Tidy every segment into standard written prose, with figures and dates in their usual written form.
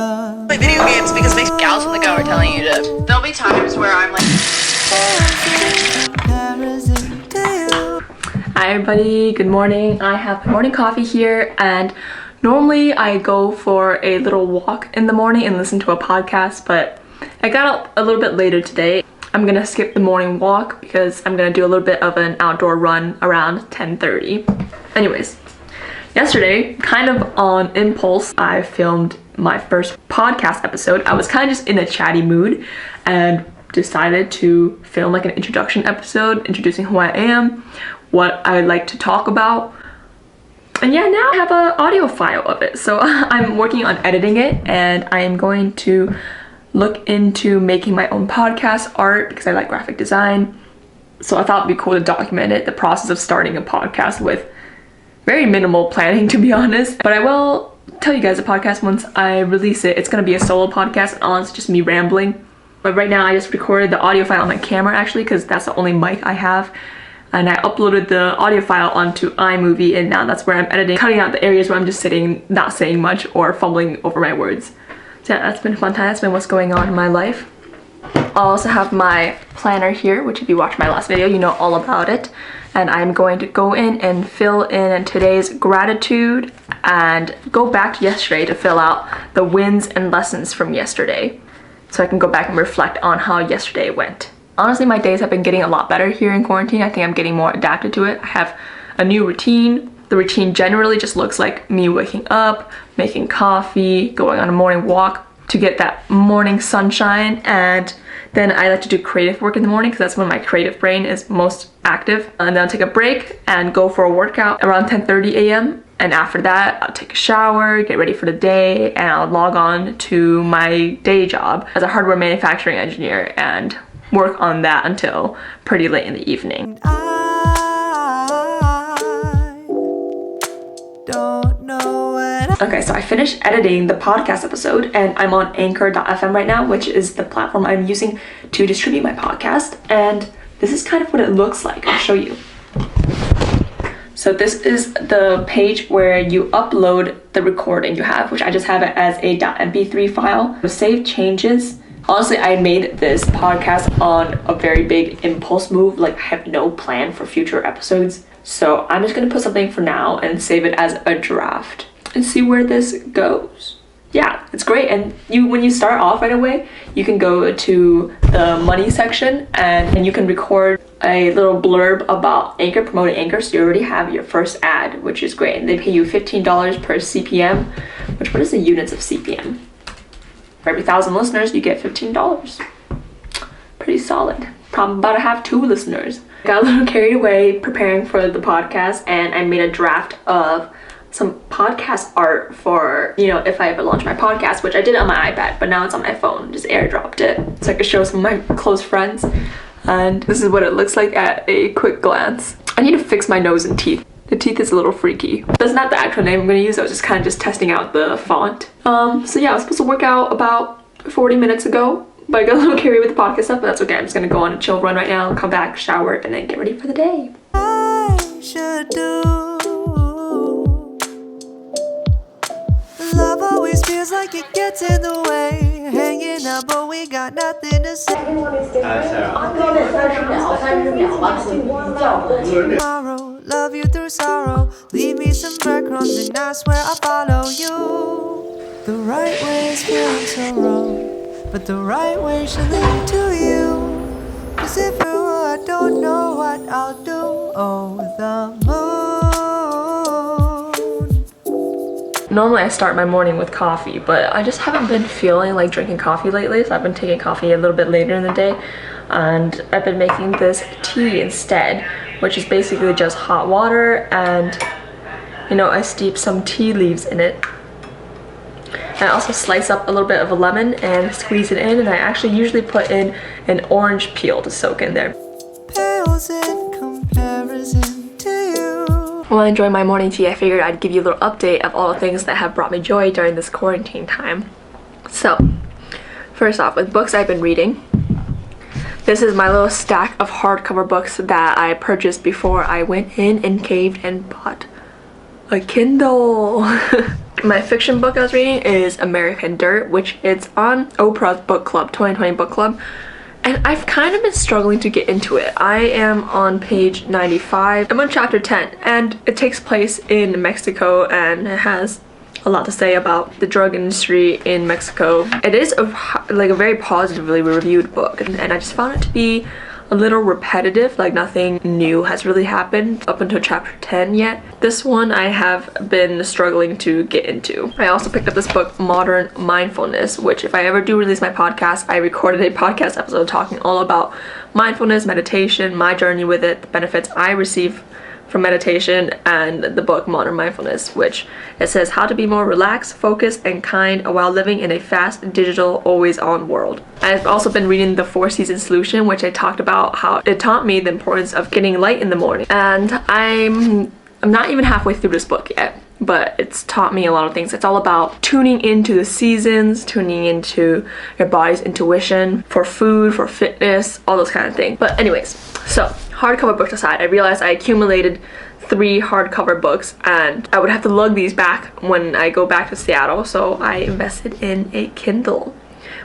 Play video games because it makes gals from the go are telling you to. There'll be times where I'm like, hi everybody, good morning. I have my morning coffee here, and normally I go for a little walk in the morning and listen to a podcast, but I got up a little bit later today. I'm gonna skip the morning walk because I'm gonna do a little bit of an outdoor run around 10:30. Anyways, yesterday, kind of on impulse, I filmed my first podcast episode. I was kind of just in a chatty mood and decided to film like an introduction episode, introducing who I am, what I like to talk about. And yeah, now I have an audio file of it. So I'm working on editing it, and I am going to look into making my own podcast art because I like graphic design. So I thought it'd be cool to document it, the process of starting a podcast with very minimal planning, to be honest. But I will tell you guys the podcast once I release it. It's gonna be a solo podcast, and honestly, just me rambling. But right now I just recorded the audio file on my camera actually, because that's the only mic I have. And I uploaded the audio file onto iMovie, and now that's where I'm editing, cutting out the areas where I'm just sitting, not saying much, or fumbling over my words. So yeah, that's been a fun time. That's been what's going on in my life. I'll also have my planner here, which if you watched my last video, you know all about it. And I'm going to go in and fill in today's gratitude and go back to yesterday to fill out the wins and lessons from yesterday, so I can go back and reflect on how yesterday went. Honestly, my days have been getting a lot better here in quarantine. I think I'm getting more adapted to it. I have a new routine. The routine generally just looks like me waking up, making coffee, going on a morning walk to get that morning sunshine, and then I like to do creative work in the morning because that's when my creative brain is most active. And then I'll take a break and go for a workout around 10:30 a.m. And after that, I'll take a shower, get ready for the day, and I'll log on to my day job as a hardware manufacturing engineer and work on that until pretty late in the evening. Okay, so I finished editing the podcast episode, and I'm on anchor.fm right now, which is the platform I'm using to distribute my podcast. And this is kind of what it looks like. I'll show you. So this is the page where you upload the recording you have, which I just have it as a .mp3 file. Save changes. Honestly, I made this podcast on a very big impulse move. Like, I have no plan for future episodes. So I'm just gonna put something for now and save it as a draft and see where this goes. Yeah, it's great. And when you start off right away, you can go to the money section and you can record a little blurb about Anchor, promoting Anchor, so you already have your first ad, which is great. And they pay you $15 per CPM, which, what is the units of CPM? For every 1,000 listeners, you get $15. Pretty solid. I'm about to have 2 listeners. Got a little carried away preparing for the podcast, and I made a draft of some podcast art for, you know, if I ever launch my podcast, which I did on my iPad, but now it's on my phone. Just airdropped it so I could show some of my close friends. And this is what it looks like at a quick glance. I need to fix my nose and teeth. The teeth is a little freaky. That's not the actual name I'm gonna use. I was just kind of just testing out the font. So yeah, I was supposed to work out about 40 minutes ago, but I got a little carried with the podcast stuff, but that's okay. I'm just gonna go on a chill run right now, come back, shower, and then get ready for the day. I should do. Love always feels like it gets in the way. Hanging out, but we got nothing to say. Tomorrow, love you through sorrow. Leave me some breadcrumbs, and I swear I'll follow you. The right way is feeling so wrong, but the right way should lead to you. 'Cause if it were, I don't know what I'll do. Oh, the moon. Normally I start my morning with coffee, but I just haven't been feeling like drinking coffee lately, so I've been taking coffee a little bit later in the day, and I've been making this tea instead, which is basically just hot water, and you know, I steep some tea leaves in it. I also slice up a little bit of a lemon and squeeze it in, and I actually usually put in an orange peel to soak in there. Pales in comparison to you. While enjoying my morning tea, I figured I'd give you a little update of all the things that have brought me joy during this quarantine time. So, first off, with books I've been reading. This is my little stack of hardcover books that I purchased before I went in and caved and bought a Kindle. My fiction book I was reading is American Dirt, which it's on Oprah's book club, 2020 book club. And I've kind of been struggling to get into it. I am on page 95. I'm on chapter 10, and it takes place in Mexico, and it has a lot to say about the drug industry in Mexico. It is a very positively reviewed book, and I just found it to be a little repetitive, like nothing new has really happened up until chapter 10 yet. This one I have been struggling to get into. I also picked up this book, Modern Mindfulness, which if I ever do release my podcast, I recorded a podcast episode talking all about mindfulness, meditation, my journey with it, the benefits I receive from meditation, and the book Modern Mindfulness, which it says how to be more relaxed, focused, and kind while living in a fast, digital, always-on world. I've also been reading The 4-Season Solution, which I talked about how it taught me the importance of getting light in the morning. And I'm not even halfway through this book yet, but it's taught me a lot of things. It's all about tuning into the seasons, tuning into your body's intuition for food, for fitness, all those kind of things. But anyways, so hardcover books aside, I realized I accumulated 3 hardcover books and I would have to lug these back when I go back to Seattle, so I invested in a Kindle,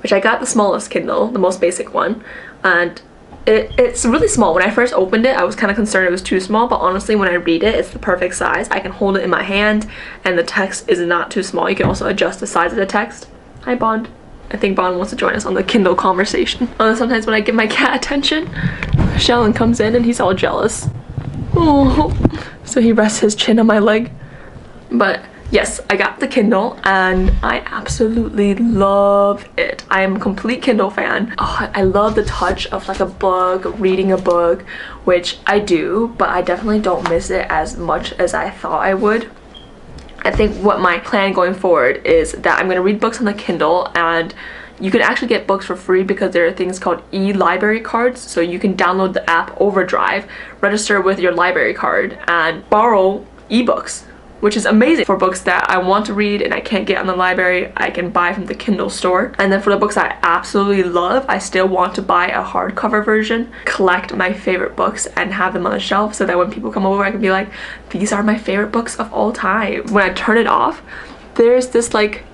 which I got the smallest Kindle, the most basic one, and it's really small. When I first opened it, I was kind of concerned it was too small, but honestly when I read it, it's the perfect size. I can hold it in my hand and the text is not too small. You can also adjust the size of the text. Hi Bond. I think Bond wants to join us on the Kindle conversation. Sometimes when I give my cat attention, Sheldon comes in and he's all jealous. Oh, so he rests his chin on my leg. But yes, I got the Kindle and I absolutely love it. I am a complete Kindle fan. Oh, I love the touch of like a book, reading a book, which I do, but I definitely don't miss it as much as I thought I would. I think what my plan going forward is that I'm going to read books on the Kindle, and you can actually get books for free because there are things called e-library cards. So you can download the app Overdrive, register with your library card, and borrow ebooks, which is amazing for books that I want to read and I can't get on the library. I can buy from the Kindle store. And then for the books I absolutely love, I still want to buy a hardcover version, collect my favorite books and have them on the shelf so that when people come over I can be like, these are my favorite books of all time. When I turn it off, there's this like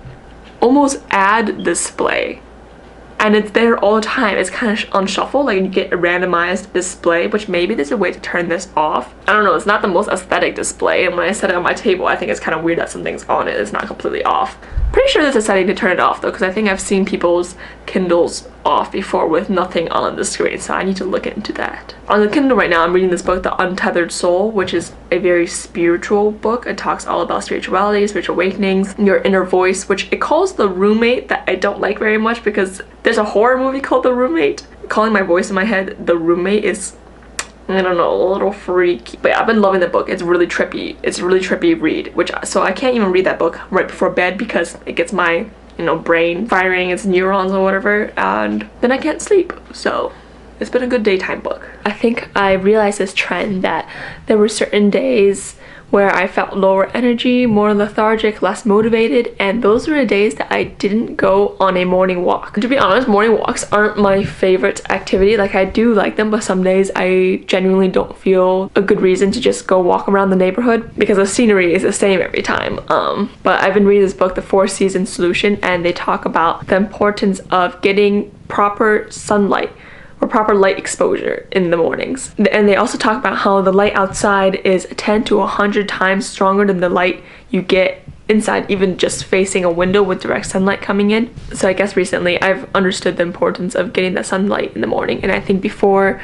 almost ad display, and it's there all the time. It's kind of on shuffle, like you get a randomized display, which maybe there's a way to turn this off. I don't know, it's not the most aesthetic display, and when I set it on my table, I think it's kind of weird that something's on it. It's not completely off. Pretty sure there's a setting to turn it off though, because I think I've seen people's Kindles off before with nothing on the screen, so I need to look into that. On the Kindle right now, I'm reading this book, The Untethered Soul, which is a very spiritual book. It talks all about spirituality, spiritual awakenings, your inner voice, which it calls The Roommate, that I don't like very much because there's a horror movie called The Roommate. Calling my voice in my head The Roommate is, I don't know, a little freaky. But yeah, I've been loving the book. It's really trippy. It's a really trippy read, so I can't even read that book right before bed because it gets my, brain firing its neurons or whatever, and then I can't sleep. So it's been a good daytime book. I think I realized this trend that there were certain days where I felt lower energy, more lethargic, less motivated, and those were the days that I didn't go on a morning walk. To be honest, morning walks aren't my favorite activity. Like, I do like them, but some days I genuinely don't feel a good reason to just go walk around the neighborhood because the scenery is the same every time. But I've been reading this book, The 4-Season Solution, and they talk about the importance of getting proper sunlight or proper light exposure in the mornings. And they also talk about how the light outside is 10 to 100 times stronger than the light you get inside, even just facing a window with direct sunlight coming in. So I guess recently I've understood the importance of getting that sunlight in the morning. And I think before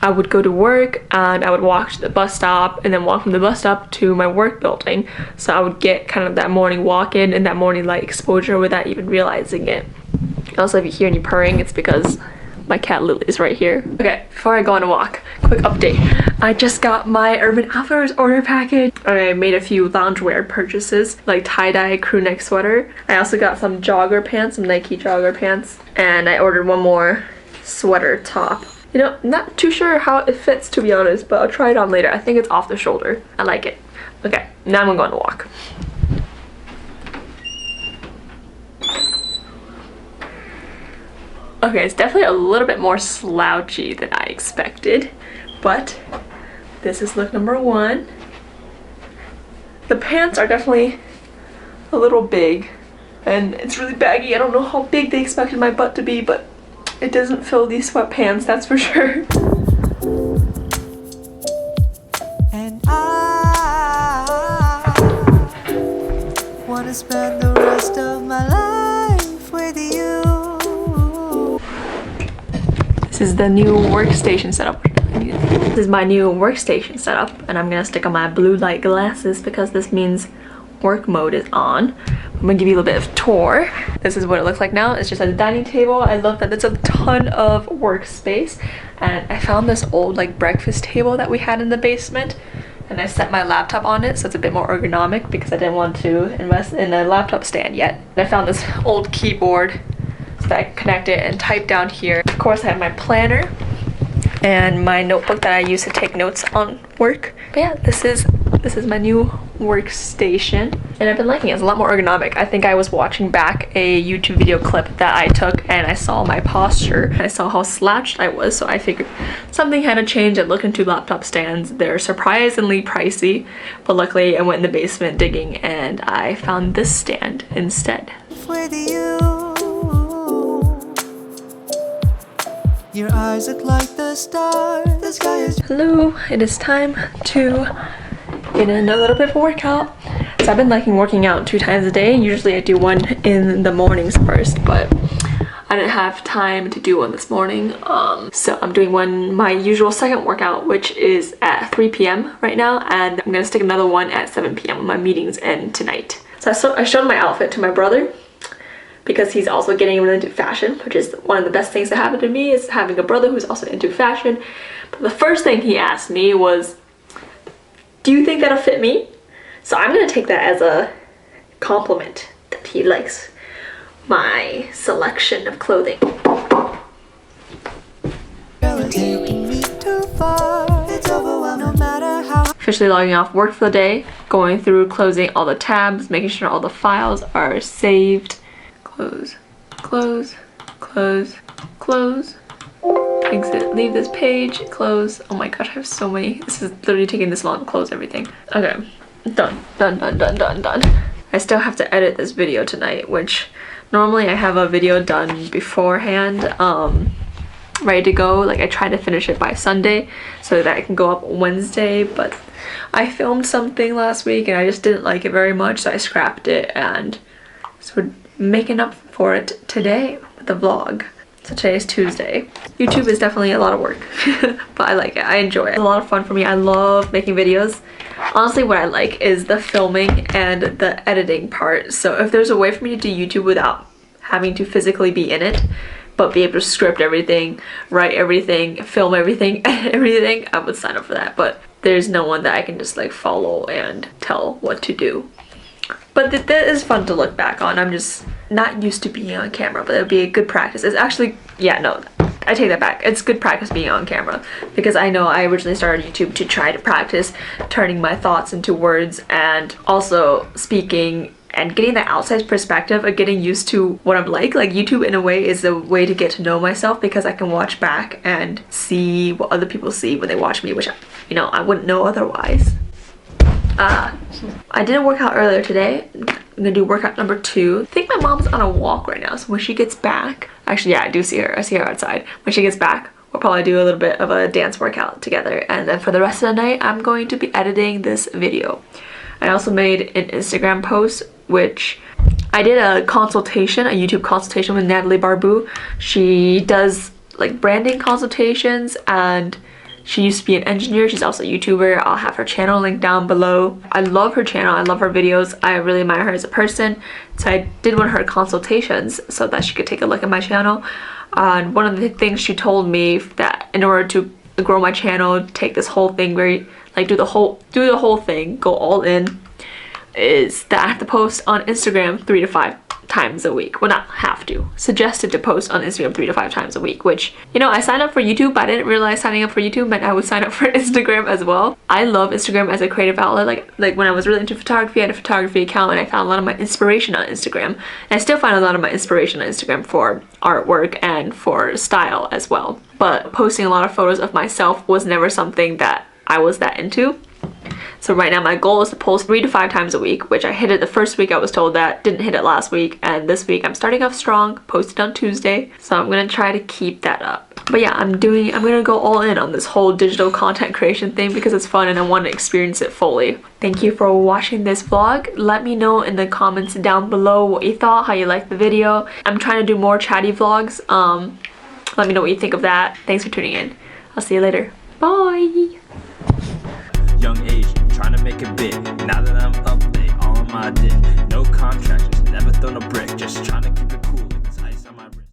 I would go to work and I would walk to the bus stop and then walk from the bus stop to my work building. So I would get kind of that morning walk in and that morning light exposure without even realizing it. Also, if you hear any purring, it's because my cat Lily is right here. Okay, before I go on a walk, quick update. I just got my Urban Outfitters order package. I made a few loungewear purchases, like tie-dye crew neck sweater. I also got some jogger pants, some Nike jogger pants, and I ordered one more sweater top. I'm not too sure how it fits, to be honest, but I'll try it on later. I think it's off the shoulder. I like it. Okay, now I'm gonna go on a walk. Okay, it's definitely a little bit more slouchy than I expected, but this is look number 1. The pants are definitely a little big and it's really baggy. I don't know how big they expected my butt to be, but it doesn't fill these sweatpants, that's for sure. And I wanna spend the rest of my life with you. This is the new workstation setup. This is my new workstation setup, and I'm gonna stick on my blue light glasses because this means work mode is on. I'm gonna give you a little bit of a tour. This is what it looks like now. It's just a dining table. I love that it's a ton of workspace, and I found this old like breakfast table that we had in the basement, and I set my laptop on it so it's a bit more ergonomic because I didn't want to invest in a laptop stand yet. And I found this old keyboard so that I can connect it and type down here. Of course, I have my planner and my notebook that I use to take notes on work. But yeah, this is my new workstation, and I've been liking it. It's a lot more ergonomic. I think I was watching back a YouTube video clip that I took and I saw my posture and I saw how slouched I was, so I figured something had to change. I looked into laptop stands. They're surprisingly pricey, but luckily I went in the basement digging and I found this stand instead. With you, your eyes look like the stars. The sky is. Hello, it is time to get in a little bit of a workout. So I've been liking working out 2 times a day. Usually I do one in the mornings first, but I didn't have time to do one this morning. So I'm doing my usual second workout, which is at 3 p.m. right now, and I'm gonna stick another one at 7 p.m. when my meetings end tonight. So I showed my outfit to my brother because he's also getting really into fashion, which is one of the best things that happened to me, is having a brother who's also into fashion. But the first thing he asked me was, do you think that'll fit me? So I'm gonna take that as a compliment that he likes my selection of clothing. Officially logging off work for the day, going through, closing all the tabs, making sure all the files are saved. Close, close, close, close. Exit, leave this page, close. Oh my gosh, I have so many. This is literally taking this long to close everything. Okay, done. I still have to edit this video tonight, which normally I have a video done beforehand, ready to go. Like I try to finish it by Sunday so that it can go up Wednesday, but I filmed something last week and I just didn't like it very much, so I scrapped it, and so we're making up for it today with the vlog. So today is Tuesday. YouTube is definitely a lot of work, but I like it. I enjoy it. It's a lot of fun for me. I love making videos. Honestly, what I like is the filming and the editing part. So if there's a way for me to do YouTube without having to physically be in it, but be able to script everything, write everything, film everything, edit everything, I would sign up for that. But there's no one that I can just like follow and tell what to do. But that is fun to look back on. I'm just not used to being on camera, but it would be a good practice. It's actually, yeah, no, I take that back. It's good practice being on camera, because I know I originally started YouTube to try to practice turning my thoughts into words and also speaking and getting the outside perspective of getting used to what I'm like. Like YouTube in a way is a way to get to know myself, because I can watch back and see what other people see when they watch me, which, you know, I wouldn't know otherwise. I did a workout earlier today. I'm gonna do workout number 2. I think my mom's on a walk right now, so when she gets back, actually yeah, I do see her. I see her outside. When she gets back, we'll probably do a little bit of a dance workout together, and then for the rest of the night, I'm going to be editing this video. I also made an Instagram post, which I did a consultation, a YouTube consultation with Natalie Barbu. She does like branding consultations, and she used to be an engineer. She's also a YouTuber. I'll have her channel linked down below. I love her channel. I love her videos. I really admire her as a person. So I did one of her consultations so that she could take a look at my channel. And one of the things she told me that in order to grow my channel, take this whole thing very, like do the whole thing, go all in, is that I have to post on Instagram 3 to 5 times a week. Well, not have to. Suggested to post on Instagram 3 to 5 times a week, which, you know, I signed up for YouTube, but I didn't realize signing up for YouTube meant I would sign up for Instagram as well. I love Instagram as a creative outlet. Like when I was really into photography, I had a photography account, and I found a lot of my inspiration on Instagram. And I still find a lot of my inspiration on Instagram for artwork and for style as well. But posting a lot of photos of myself was never something that I was that into. So right now my goal is to post 3 to 5 times a week, which I hit it the first week I was told that, didn't hit it last week, and this week I'm starting off strong, posted on Tuesday, so I'm gonna try to keep that up. But yeah, I'm gonna go all in on this whole digital content creation thing because it's fun and I want to experience it fully. Thank you for watching this vlog. Let me know in the comments down below what you thought, how you liked the video. I'm trying to do more chatty vlogs. Let me know what you think of that. Thanks for tuning in. I'll see you later. Bye! Young age, trying to make it big. Now that I'm up, they all on my dick. No contract, just never thrown a brick. Just trying to keep it cool.